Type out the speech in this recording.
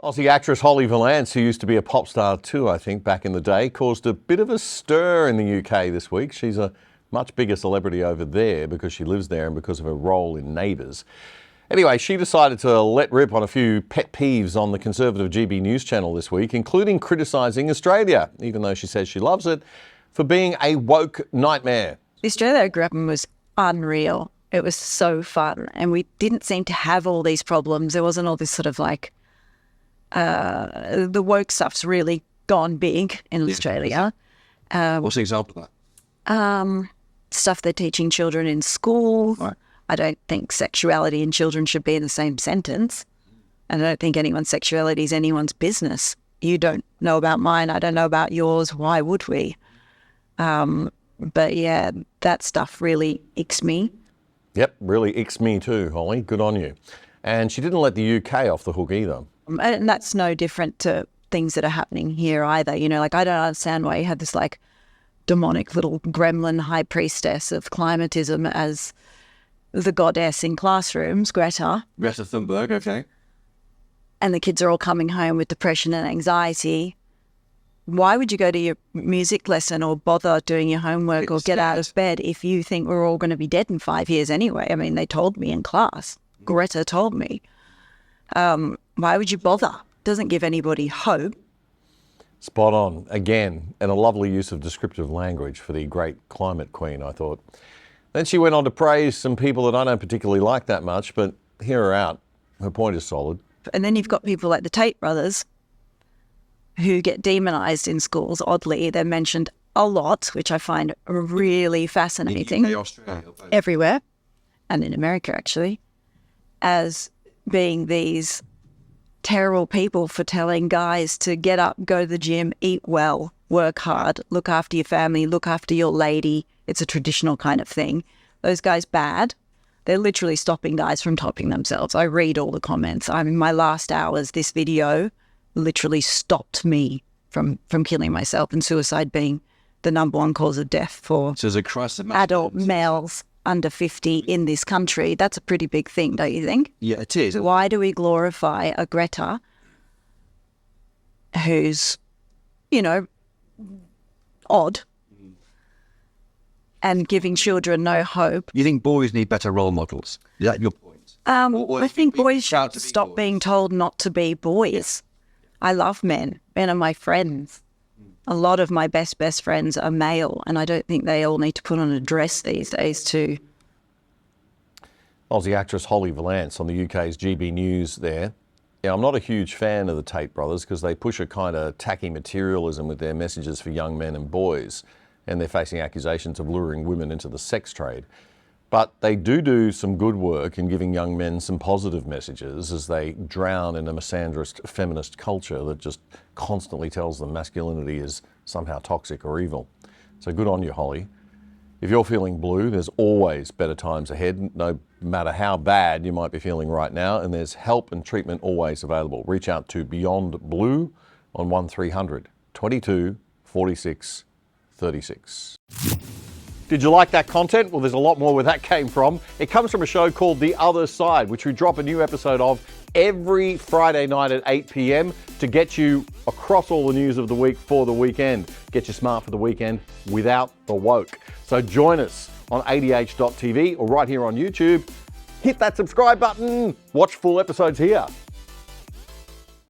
Aussie actress Holly Vallance, who used to be a pop star too, I think, back in the day, caused a bit of a stir in the UK this week. She's a much bigger celebrity over there because she lives there and because of her role in Neighbours. Anyway, she decided to let rip on a few pet peeves on the Conservative GB News channel this week, including criticising Australia, even though she says she loves it, for being a woke nightmare. The Australia I grew up in was unreal. It was so fun. And we didn't seem to have all these problems. There wasn't all this sort of like, the woke stuff's really gone big in Australia. What's the example of that? Stuff they're teaching children in school. Right. I don't think sexuality and children should be in the same sentence. And I don't think anyone's sexuality is anyone's business. You don't know about mine. I don't know about yours. Why would we? But yeah, that stuff really icks me. Yep, really icks me too, Holly. Good on you. And she didn't let the UK off the hook either. And that's no different to things that are happening here either. You know, like I don't understand why you have this like demonic little gremlin high priestess of climatism as the goddess in classrooms, Greta. Greta Thunberg, okay. And the kids are all coming home with depression and anxiety. Why would you go to your music lesson or bother doing your homework or get out of bed if you think we're all going to be dead in 5 years anyway? I mean, they told me in class. Greta told me. Why would you bother? Doesn't give anybody hope. Spot on, again, and a lovely use of descriptive language for the great climate queen, I thought. Then she went on to praise some people that I don't particularly like that much, but hear her out. Her point is solid. And then you've got people like the Tate brothers who get demonised in schools. Oddly, they're mentioned a lot, which I find really fascinating. In Australia, everywhere, and in America actually, as being these terrible people for telling guys to get up, go to the gym, eat well, work hard, look after your family, look after your lady. It's a traditional kind of thing. Those guys bad. They're literally stopping guys from topping themselves. I read all the comments. I'm in my last hours. This video literally stopped me from killing myself, and suicide being the #1 cause of death for so there's a crisis of adult males under 50 in this country. That's a pretty big thing, don't you think? Yeah, it is. Why do we glorify a Greta who's, you know, odd and giving children no hope? You think boys need better role models? Is that your point? I think boys should to be stop boys? being told not to be boys. I love men. Men are my friends. A lot of my best friends are male, and I don't think they all need to put on a dress these days too. Aussie actress Holly Vallance on the UK's GB News there. Yeah, I'm not a huge fan of the Tate brothers because they push a kind of tacky materialism with their messages for young men and boys, and they're facing accusations of luring women into the sex trade. But they do some good work in giving young men some positive messages as they drown in a misandrist feminist culture that just constantly tells them masculinity is somehow toxic or evil. So good on you, Holly. If you're feeling blue, there's always better times ahead, no matter how bad you might be feeling right now, and there's help and treatment always available. Reach out to Beyond Blue on 1300 22 46 36. Did you like that content? Well, there's a lot more where that came from. It comes from a show called The Other Side, which we drop a new episode of every Friday night at 8 p.m. to get you across all the news of the week for the weekend. Get you smart for the weekend without the woke. So join us on adh.tv or right here on YouTube. Hit that subscribe button. Watch full episodes here.